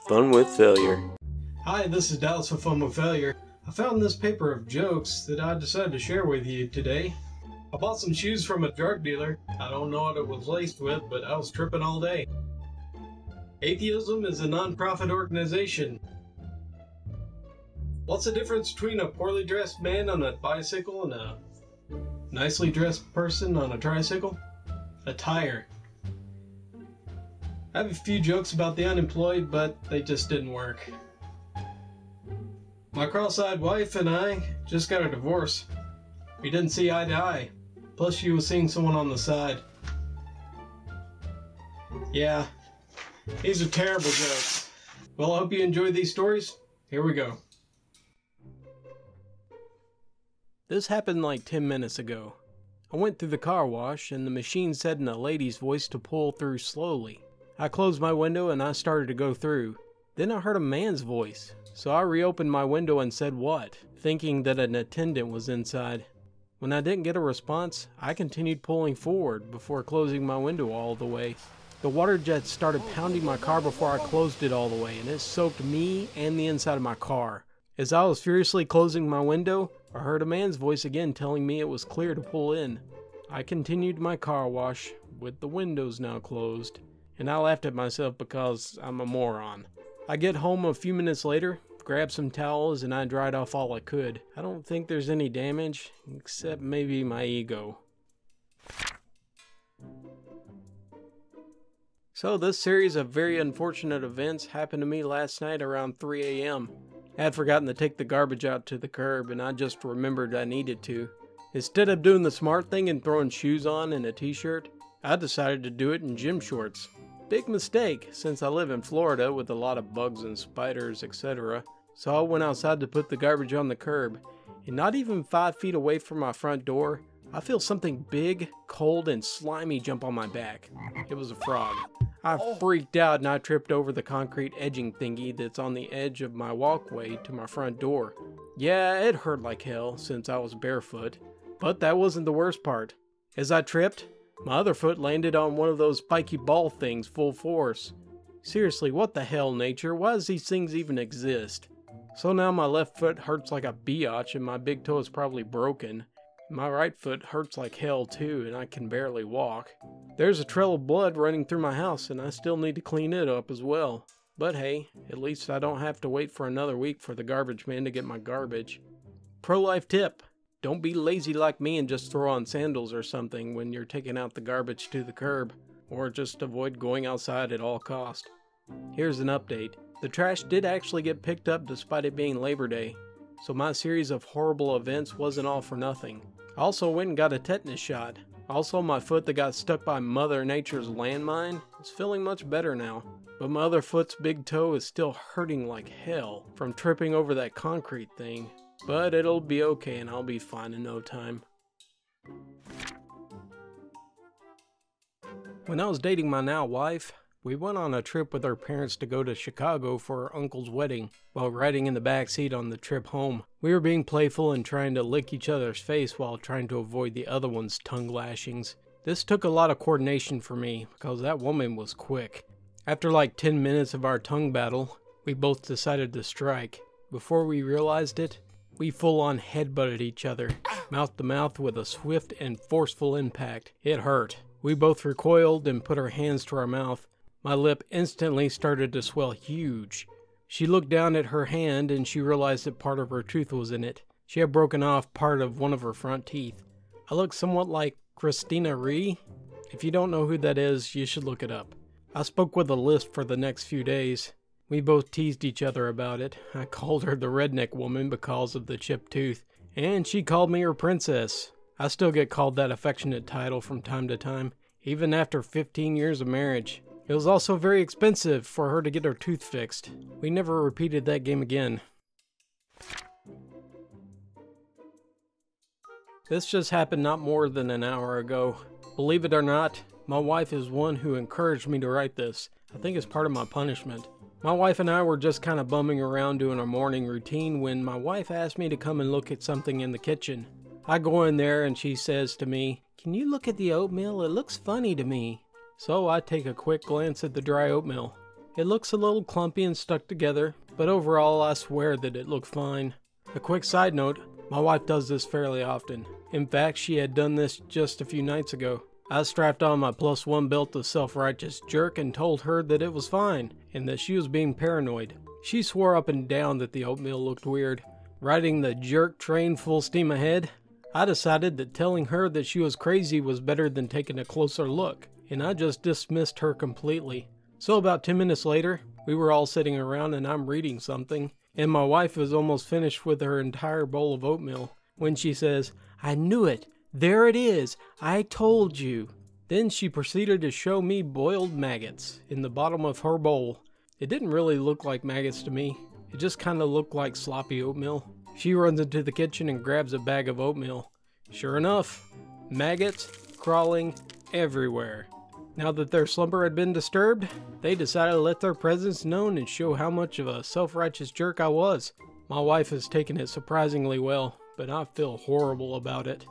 Fun with failure. Hi, this is Dallas with Fun with Failure. I found this paper of jokes that I decided to share with you today. I bought some shoes from a drug dealer. I don't know what it was laced with, but I was tripping all day. Atheism is a non-profit organization. What's the difference between a poorly dressed man on a bicycle and a nicely dressed person on a tricycle? A tire. I have a few jokes about the unemployed, but they just didn't work. My cross-eyed wife and I just got a divorce. We didn't see eye to eye. Plus she was seeing someone on the side. Yeah, these are terrible jokes. Well, I hope you enjoyed these stories. Here we go. This happened like 10 minutes ago. I went through the car wash and the machine said in a lady's voice to pull through slowly. I closed my window and I started to go through. Then I heard a man's voice, so I reopened my window and said what, thinking that an attendant was inside. When I didn't get a response, I continued pulling forward before closing my window all the way. The water jets started pounding my car before I closed it all the way, and it soaked me and the inside of my car. As I was furiously closing my window, I heard a man's voice again telling me it was clear to pull in. I continued my car wash, with the windows now closed, and I laughed at myself because I'm a moron. I get home a few minutes later, grab some towels, and I dried off all I could. I don't think there's any damage, except maybe my ego. So this series of very unfortunate events happened to me last night around 3 a.m. I had forgotten to take the garbage out to the curb, and I just remembered I needed to. Instead of doing the smart thing and throwing shoes on and a t-shirt, I decided to do it in gym shorts. Big mistake, since I live in Florida with a lot of bugs and spiders, etc. So I went outside to put the garbage on the curb, and not even 5 feet away from my front door, I feel something big, cold, and slimy jump on my back. It was a frog. I freaked out and I tripped over the concrete edging thingy that's on the edge of my walkway to my front door. Yeah, it hurt like hell since I was barefoot, but that wasn't the worst part. As I tripped, my other foot landed on one of those spiky ball things full force. Seriously, what the hell, nature? Why does these things even exist? So now my left foot hurts like a biatch and my big toe is probably broken. My right foot hurts like hell too and I can barely walk. There's a trail of blood running through my house and I still need to clean it up as well. But hey, at least I don't have to wait for another week for the garbage man to get my garbage. Pro-life tip. Don't be lazy like me and just throw on sandals or something when you're taking out the garbage to the curb, or just avoid going outside at all cost. Here's an update. The trash did actually get picked up despite it being Labor Day, so my series of horrible events wasn't all for nothing. I also went and got a tetanus shot. Also, my foot that got stuck by Mother Nature's landmine is feeling much better now, but my other foot's big toe is still hurting like hell from tripping over that concrete thing. But it'll be okay and I'll be fine in no time. When I was dating my now wife, we went on a trip with our parents to go to Chicago for our uncle's wedding. While riding in the back seat on the trip home, we were being playful and trying to lick each other's face while trying to avoid the other one's tongue lashings. This took a lot of coordination for me because that woman was quick. After like 10 minutes of our tongue battle, we both decided to strike. Before we realized it, we full-on headbutted each other, mouth to mouth with a swift and forceful impact. It hurt. We both recoiled and put our hands to our mouth. My lip instantly started to swell huge. She looked down at her hand and she realized that part of her tooth was in it. She had broken off part of one of her front teeth. I look somewhat like Christina Ricci. If you don't know who that is, you should look it up. I spoke with a lisp for the next few days. We both teased each other about it. I called her the redneck woman because of the chipped tooth, and she called me her princess. I still get called that affectionate title from time to time, even after 15 years of marriage. It was also very expensive for her to get her tooth fixed. We never repeated that game again. This just happened not more than an hour ago. Believe it or not, my wife is one who encouraged me to write this. I think it's part of my punishment. My wife and I were just kind of bumming around doing our morning routine when my wife asked me to come and look at something in the kitchen. I go in there and she says to me, "Can you look at the oatmeal? It looks funny to me." So I take a quick glance at the dry oatmeal. It looks a little clumpy and stuck together, but overall I swear that it looked fine. A quick side note, my wife does this fairly often. In fact, she had done this just a few nights ago. I strapped on my +1 belt of self-righteous jerk and told her that it was fine, and that she was being paranoid. She swore up and down that the oatmeal looked weird. Riding the jerk train full steam ahead, I decided that telling her that she was crazy was better than taking a closer look, and I just dismissed her completely. So about 10 minutes later, we were all sitting around and I'm reading something, and my wife was almost finished with her entire bowl of oatmeal when she says, "I knew it! There it is! I told you!" Then she proceeded to show me boiled maggots in the bottom of her bowl. It didn't really look like maggots to me. It just kind of looked like sloppy oatmeal. She runs into the kitchen and grabs a bag of oatmeal. Sure enough, maggots crawling everywhere. Now that their slumber had been disturbed, they decided to let their presence known and show how much of a self-righteous jerk I was. My wife has taken it surprisingly well, but I feel horrible about it.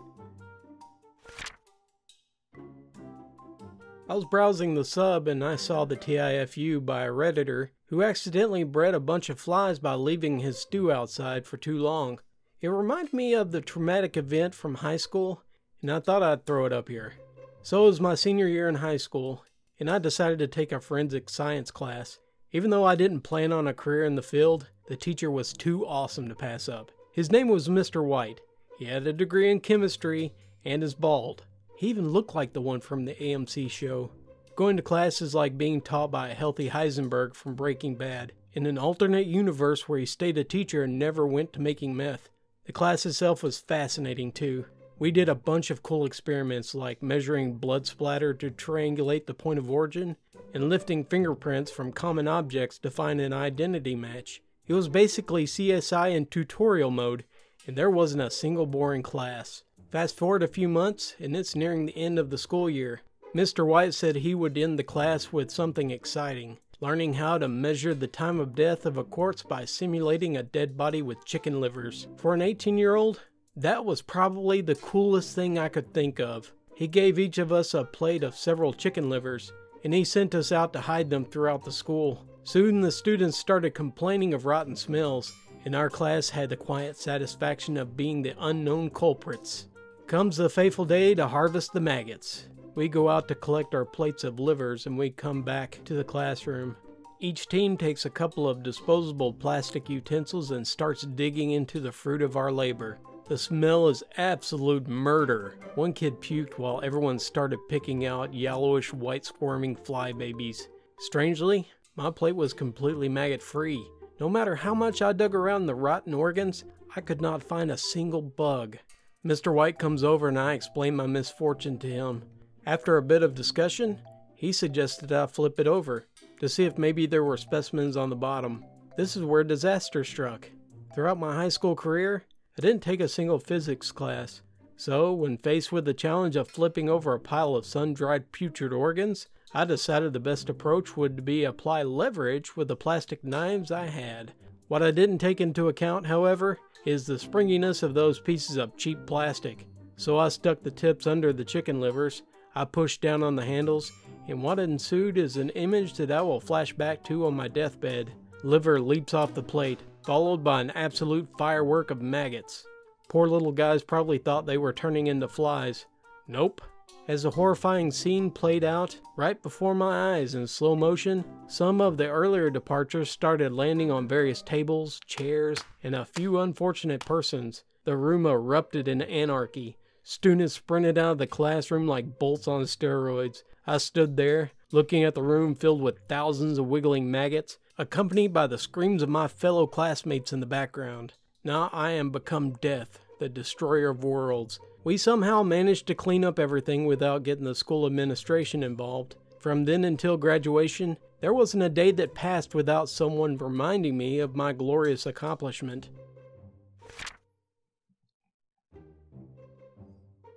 I was browsing the sub and I saw the TIFU by a Redditor who accidentally bred a bunch of flies by leaving his stew outside for too long. It reminded me of the traumatic event from high school, and I thought I'd throw it up here. So it was my senior year in high school, and I decided to take a forensic science class. Even though I didn't plan on a career in the field, the teacher was too awesome to pass up. His name was Mr. White. He had a degree in chemistry and is bald. He even looked like the one from the AMC show. Going to class is like being taught by a healthy Heisenberg from Breaking Bad, in an alternate universe where he stayed a teacher and never went to making meth. The class itself was fascinating too. We did a bunch of cool experiments like measuring blood splatter to triangulate the point of origin, and lifting fingerprints from common objects to find an identity match. It was basically CSI in tutorial mode, and there wasn't a single boring class. Fast forward a few months, and it's nearing the end of the school year. Mr. White said he would end the class with something exciting, learning how to measure the time of death of a corpse by simulating a dead body with chicken livers. For an 18-year-old, that was probably the coolest thing I could think of. He gave each of us a plate of several chicken livers, and he sent us out to hide them throughout the school. Soon the students started complaining of rotten smells, and our class had the quiet satisfaction of being the unknown culprits. Comes the fateful day to harvest the maggots. We go out to collect our plates of livers and we come back to the classroom. Each team takes a couple of disposable plastic utensils and starts digging into the fruit of our labor. The smell is absolute murder. One kid puked while everyone started picking out yellowish white squirming fly babies. Strangely, my plate was completely maggot free. No matter how much I dug around the rotten organs, I could not find a single bug. Mr. White comes over and I explain my misfortune to him. After a bit of discussion, he suggested I flip it over to see if maybe there were specimens on the bottom. This is where disaster struck. Throughout my high school career, I didn't take a single physics class. So, when faced with the challenge of flipping over a pile of sun-dried putrid organs, I decided the best approach would be apply leverage with the plastic knives I had. What I didn't take into account, however, is the springiness of those pieces of cheap plastic. So I stuck the tips under the chicken livers, I pushed down on the handles, and what ensued is an image that I will flash back to on my deathbed. Liver leaps off the plate, followed by an absolute firework of maggots. Poor little guys probably thought they were turning into flies. Nope. As the horrifying scene played out right before my eyes in slow motion, some of the earlier departures started landing on various tables, chairs, and a few unfortunate persons. The room erupted in anarchy. Students sprinted out of the classroom like bolts on steroids. I stood there, looking at the room filled with thousands of wiggling maggots, accompanied by the screams of my fellow classmates in the background. Now I am become death, the destroyer of worlds. We somehow managed to clean up everything without getting the school administration involved. From then until graduation, there wasn't a day that passed without someone reminding me of my glorious accomplishment.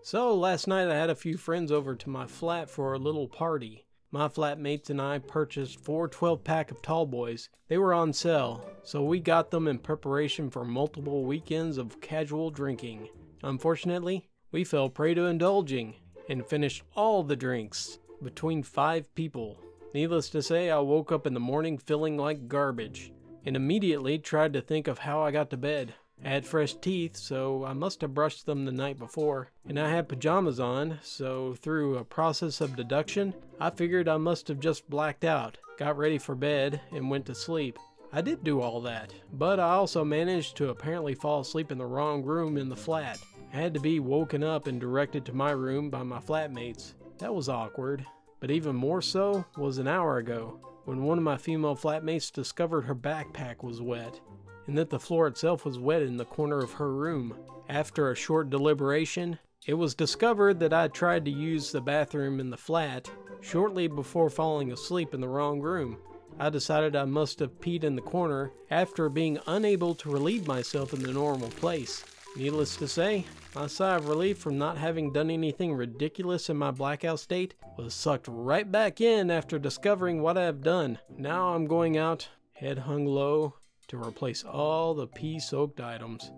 So last night I had a few friends over to my flat for a little party. My flatmates and I purchased 4 12-pack of tall boys. They were on sale, so we got them in preparation for multiple weekends of casual drinking. Unfortunately, we fell prey to indulging and finished all the drinks. between 5 people. Needless to say, I woke up in the morning feeling like garbage, and immediately tried to think of how I got to bed. I had fresh teeth, so I must have brushed them the night before, and I had pajamas on, so through a process of deduction, I figured I must have just blacked out, got ready for bed, and went to sleep. I did do all that, but I also managed to apparently fall asleep in the wrong room in the flat. I had to be woken up and directed to my room by my flatmates. That was awkward, but even more so was an hour ago, when one of my female flatmates discovered her backpack was wet, and that the floor itself was wet in the corner of her room. After a short deliberation, it was discovered that I tried to use the bathroom in the flat shortly before falling asleep in the wrong room. I decided I must have peed in the corner after being unable to relieve myself in the normal place. Needless to say, my sigh of relief from not having done anything ridiculous in my blackout state was sucked right back in after discovering what I have done. Now I'm going out, head hung low, to replace all the pee-soaked items.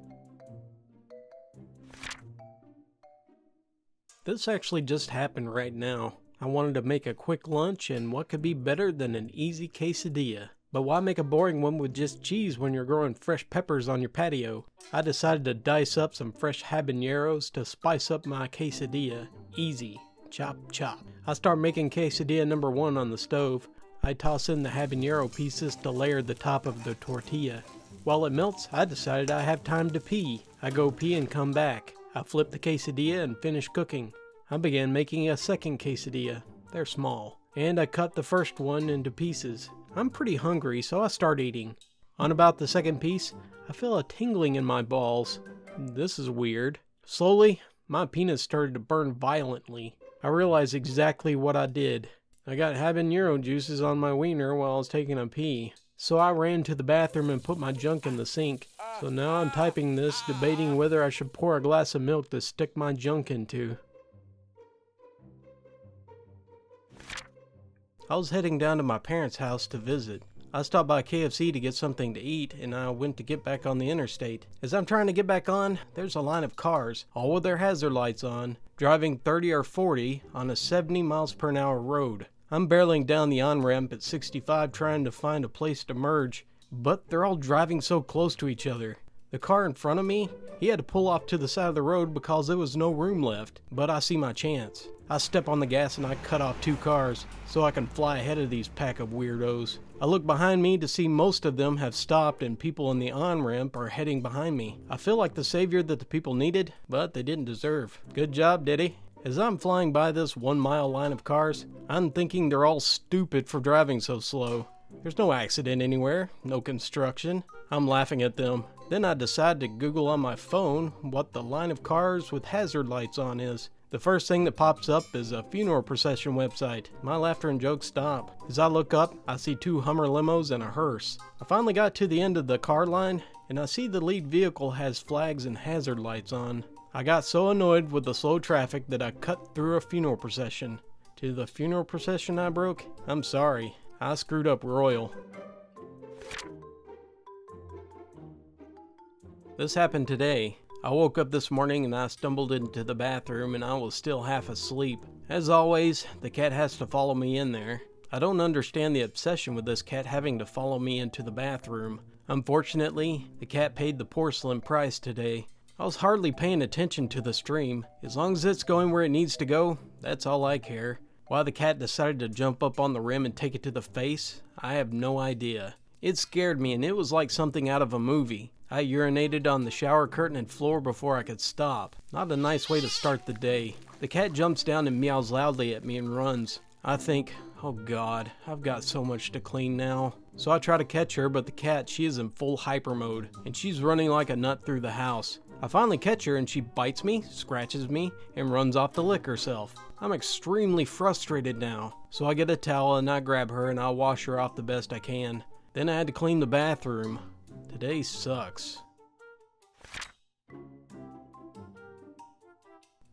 This actually just happened right now. I wanted to make a quick lunch, and what could be better than an easy quesadilla? But why make a boring one with just cheese when you're growing fresh peppers on your patio? I decided to dice up some fresh habaneros to spice up my quesadilla. Easy. Chop, chop. I start making quesadilla number 1 on the stove. I toss in the habanero pieces to layer the top of the tortilla. While it melts, I decided I have time to pee. I go pee and come back. I flip the quesadilla and finish cooking. I began making a second quesadilla. They're small. And I cut the first one into pieces. I'm pretty hungry, so I start eating. On about the second piece, I feel a tingling in my balls. This is weird. Slowly, my penis started to burn violently. I realized exactly what I did. I got habanero juices on my wiener while I was taking a pee. So I ran to the bathroom and put my junk in the sink. So now I'm typing this, debating whether I should pour a glass of milk to stick my junk into. I was heading down to my parents' house to visit. I stopped by KFC to get something to eat, and I went to get back on the interstate. As I'm trying to get back on, there's a line of cars, all with their hazard lights on, driving 30 or 40 on a 70 miles per hour road. I'm barreling down the on-ramp at 65 trying to find a place to merge, but they're all driving so close to each other. The car in front of me, he had to pull off to the side of the road because there was no room left, but I see my chance. I step on the gas and I cut off 2 cars so I can fly ahead of these pack of weirdos. I look behind me to see most of them have stopped and people in the on-ramp are heading behind me. I feel like the savior that the people needed, but they didn't deserve. Good job, Diddy. As I'm flying by this 1-mile line of cars, I'm thinking they're all stupid for driving so slow. There's no accident anywhere, no construction. I'm laughing at them. Then I decide to Google on my phone what the line of cars with hazard lights on is. The first thing that pops up is a funeral procession website. My laughter and jokes stop. As I look up, I see 2 Hummer limos and a hearse. I finally got to the end of the car line, and I see the lead vehicle has flags and hazard lights on. I got so annoyed with the slow traffic that I cut through a funeral procession. To the funeral procession I broke? I'm sorry. I screwed up royal. This happened today. I woke up this morning and I stumbled into the bathroom and I was still half asleep. As always, the cat has to follow me in there. I don't understand the obsession with this cat having to follow me into the bathroom. Unfortunately, the cat paid the porcelain price today. I was hardly paying attention to the stream. As long as it's going where it needs to go, that's all I care. Why the cat decided to jump up on the rim and take it to the face, I have no idea. It scared me and it was like something out of a movie. I urinated on the shower curtain and floor before I could stop. Not a nice way to start the day. The cat jumps down and meows loudly at me and runs. I think, oh God, I've got so much to clean now. So I try to catch her, but the cat, she is in full hyper mode, and she's running like a nut through the house. I finally catch her and she bites me, scratches me, and runs off to lick herself. I'm extremely frustrated now. So I get a towel and I grab her and I'll wash her off the best I can. Then I had to clean the bathroom. Today sucks.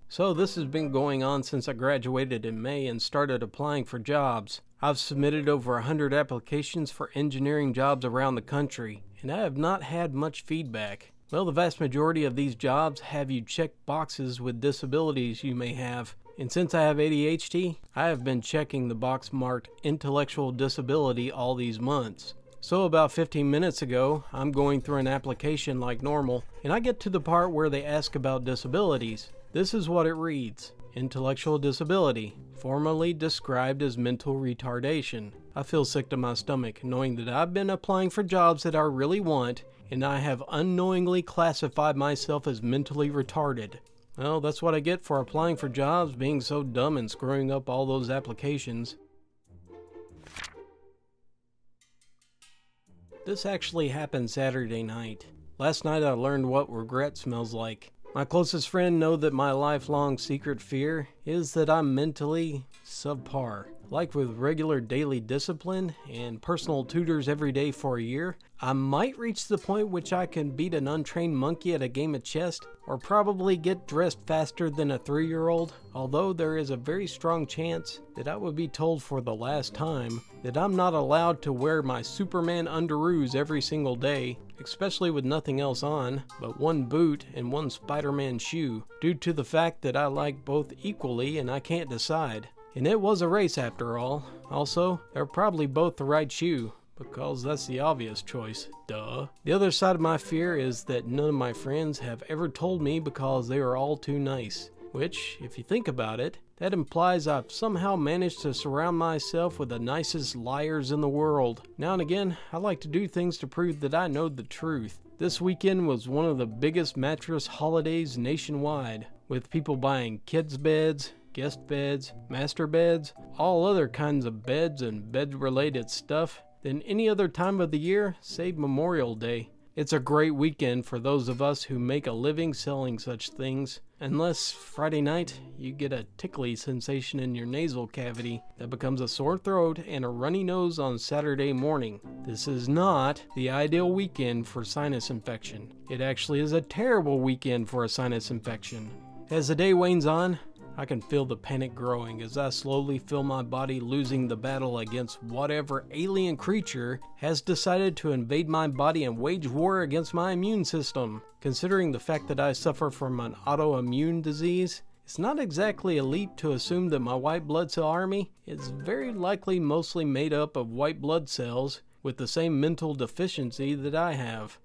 So this has been going on since I graduated in May and started applying for jobs. I've submitted over 100 applications for engineering jobs around the country, and I have not had much feedback. Well, the vast majority of these jobs have you check boxes with disabilities you may have, And since I have ADHD, I have been checking the box marked intellectual disability all these months. So about 15 minutes ago, I'm going through an application like normal, and I get to the part where they ask about disabilities. This is what it reads. Intellectual disability, formerly described as mental retardation. I feel sick to my stomach knowing that I've been applying for jobs that I really want, and I have unknowingly classified myself as mentally retarded. Well, that's what I get for applying for jobs, being so dumb and screwing up all those applications. This actually happened Saturday night. Last night I learned what regret smells like. My closest friend knows that my lifelong secret fear is that I'm mentally subpar. Like with regular daily discipline and personal tutors every day for a year, I might reach the point which I can beat an untrained monkey at a game of chess, or probably get dressed faster than a 3-year-old, although there is a very strong chance that I would be told for the last time that I'm not allowed to wear my Superman underoos every single day, especially with nothing else on but one boot and one Spider-Man shoe, due to the fact that I like both equally and I can't decide. And it was a race after all. Also, they're probably both the right shoe, because that's the obvious choice, duh. The other side of my fear is that none of my friends have ever told me because they are all too nice. Which, if you think about it, that implies I've somehow managed to surround myself with the nicest liars in the world. Now and again, I like to do things to prove that I know the truth. This weekend was one of the biggest mattress holidays nationwide, with people buying kids' beds, guest beds, master beds, all other kinds of beds and bed-related stuff than any other time of the year, save Memorial Day. It's a great weekend for those of us who make a living selling such things, unless Friday night you get a tickly sensation in your nasal cavity that becomes a sore throat and a runny nose on Saturday morning. This is not the ideal weekend for sinus infection. It actually is a terrible weekend for a sinus infection. As the day wanes on, I can feel the panic growing as I slowly feel my body losing the battle against whatever alien creature has decided to invade my body and wage war against my immune system. Considering the fact that I suffer from an autoimmune disease, it's not exactly a leap to assume that my white blood cell army is very likely mostly made up of white blood cells with the same mental deficiency that I have.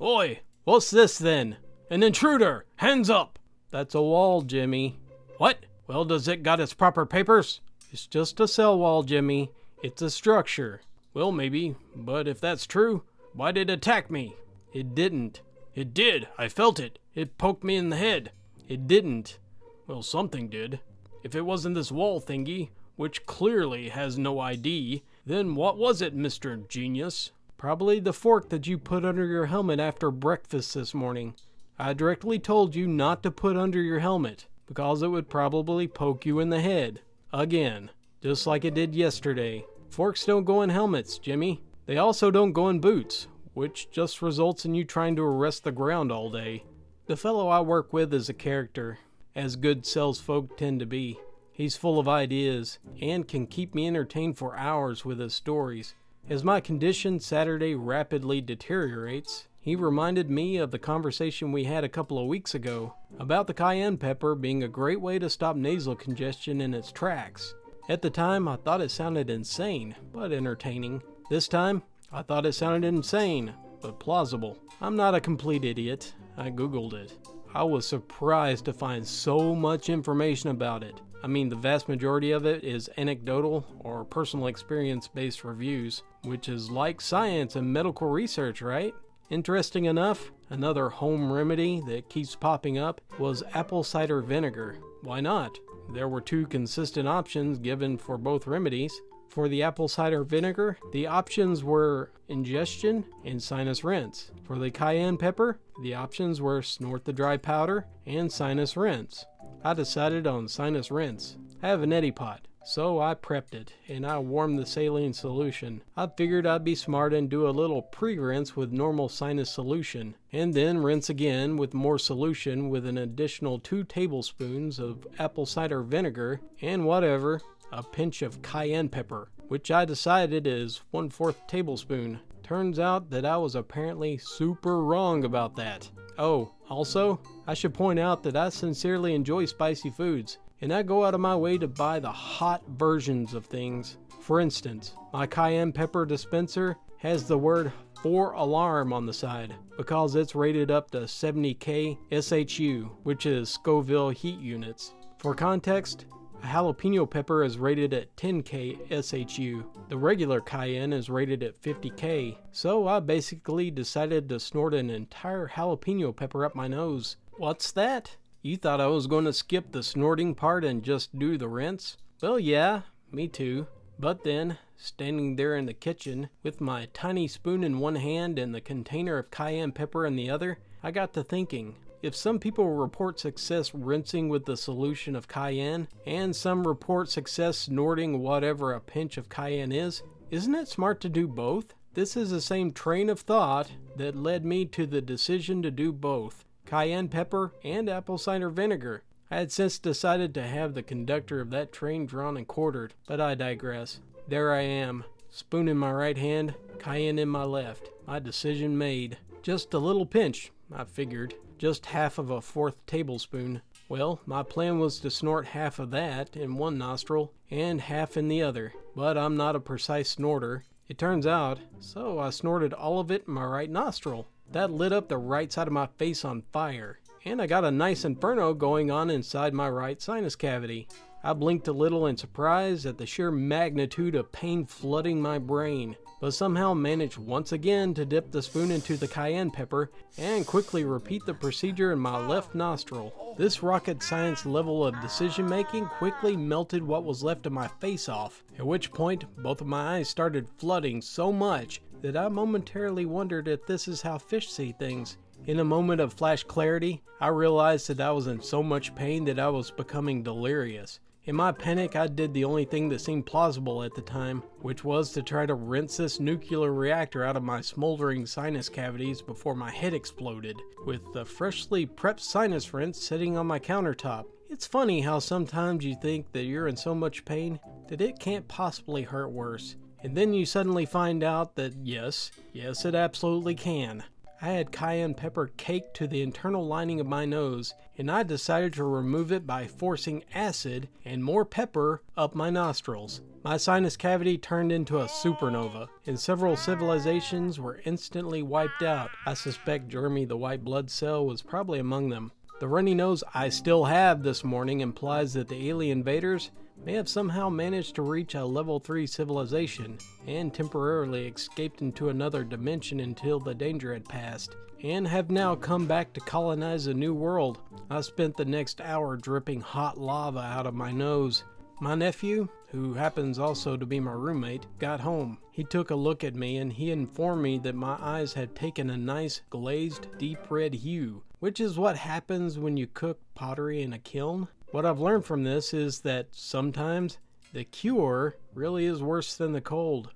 Oi, what's this then? An intruder! Hands up! That's a wall, Jimmy. What? Well, does it got its proper papers? It's just a cell wall, Jimmy. It's a structure. Well, maybe, but if that's true, why did it attack me? It didn't. It did. I felt it. It poked me in the head. It didn't. Well, something did. If it wasn't this wall thingy, which clearly has no ID, then what was it, Mr. Genius? Probably the fork that you put under your helmet after breakfast this morning. I directly told you not to put under your helmet, because it would probably poke you in the head. Again. Just like it did yesterday. Forks don't go in helmets, Jimmy. They also don't go in boots, which just results in you trying to arrest the ground all day. The fellow I work with is a character, as good salesfolk tend to be. He's full of ideas, and can keep me entertained for hours with his stories. As my condition Saturday rapidly deteriorates, he reminded me of the conversation we had a couple of weeks ago about the cayenne pepper being a great way to stop nasal congestion in its tracks. At the time, I thought it sounded insane, but entertaining. This time, I thought it sounded insane, but plausible. I'm not a complete idiot. I googled it. I was surprised to find so much information about it. I mean, the vast majority of it is anecdotal or personal experience-based reviews, which is like science and medical research, right? Interesting enough, another home remedy that keeps popping up was apple cider vinegar. Why not? There were 2 consistent options given for both remedies. For the apple cider vinegar, the options were ingestion and sinus rinse. For the cayenne pepper, the options were snort the dry powder and sinus rinse. I decided on sinus rinse. I have an neti pot, so I prepped it and I warmed the saline solution. I figured I'd be smart and do a little pre-rinse with normal sinus solution, and then rinse again with more solution with an additional 2 tablespoons of apple cider vinegar and whatever, a pinch of cayenne pepper, which I decided is 1/4 tablespoon. Turns out that I was apparently super wrong about that. Oh, also, I should point out that I sincerely enjoy spicy foods, and I go out of my way to buy the hot versions of things. For instance, my cayenne pepper dispenser has the word 4 alarm on the side because it's rated up to 70K SHU, which is Scoville heat units. For context, a jalapeno pepper is rated at 10K SHU. The regular cayenne is rated at 50K, so I basically decided to snort an entire jalapeno pepper up my nose. What's that? You thought I was going to skip the snorting part and just do the rinse? Well, yeah, me too. But then, standing there in the kitchen with my tiny spoon in one hand and the container of cayenne pepper in the other, I got to thinking, if some people report success rinsing with the solution of cayenne, and some report success snorting whatever a pinch of cayenne is, isn't it smart to do both? This is the same train of thought that led me to the decision to do both, cayenne pepper and apple cider vinegar. I had since decided to have the conductor of that train drawn and quartered, but I digress. There I am, spoon in my right hand, cayenne in my left. My decision made. Just a little pinch, I figured. Just half of a 4th tablespoon. Well, my plan was to snort half of that in one nostril and half in the other, but I'm not a precise snorter, it turns out, so I snorted all of it in my right nostril. That lit up the right side of my face on fire, and I got a nice inferno going on inside my right sinus cavity. I blinked a little in surprise at the sheer magnitude of pain flooding my brain, but somehow managed once again to dip the spoon into the cayenne pepper and quickly repeat the procedure in my left nostril. This rocket science level of decision making quickly melted what was left of my face off, at which point both of my eyes started flooding so much that I momentarily wondered if this is how fish see things. In a moment of flash clarity, I realized that I was in so much pain that I was becoming delirious. In my panic, I did the only thing that seemed plausible at the time, which was to try to rinse this nuclear reactor out of my smoldering sinus cavities before my head exploded, with the freshly prepped sinus rinse sitting on my countertop. It's funny how sometimes you think that you're in so much pain that it can't possibly hurt worse. And then you suddenly find out that yes, it absolutely can. I had cayenne pepper caked to the internal lining of my nose, and I decided to remove it by forcing acid and more pepper up my nostrils. My sinus cavity turned into a supernova, and several civilizations were instantly wiped out. I suspect Jeremy the white blood cell was probably among them. The runny nose I still have this morning implies that the alien invaders may have somehow managed to reach a level 3 civilization and temporarily escaped into another dimension until the danger had passed, and have now come back to colonize a new world. I spent the next hour dripping hot lava out of my nose. My nephew, who happens also to be my roommate, got home. He took a look at me and he informed me that my eyes had taken a nice glazed deep red hue, which is what happens when you cook pottery in a kiln. What I've learned from this is that sometimes the cure really is worse than the cold.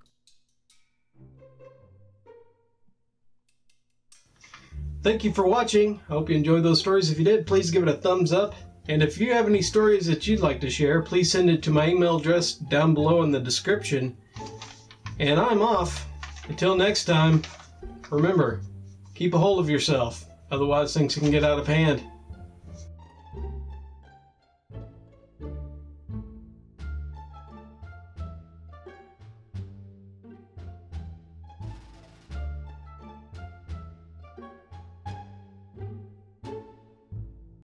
Thank you for watching. I hope you enjoyed those stories. If you did, please give it a thumbs up. And if you have any stories that you'd like to share, please send it to my email address down below in the description. And I'm off. Until next time, remember, keep a hold of yourself. Otherwise things can get out of hand.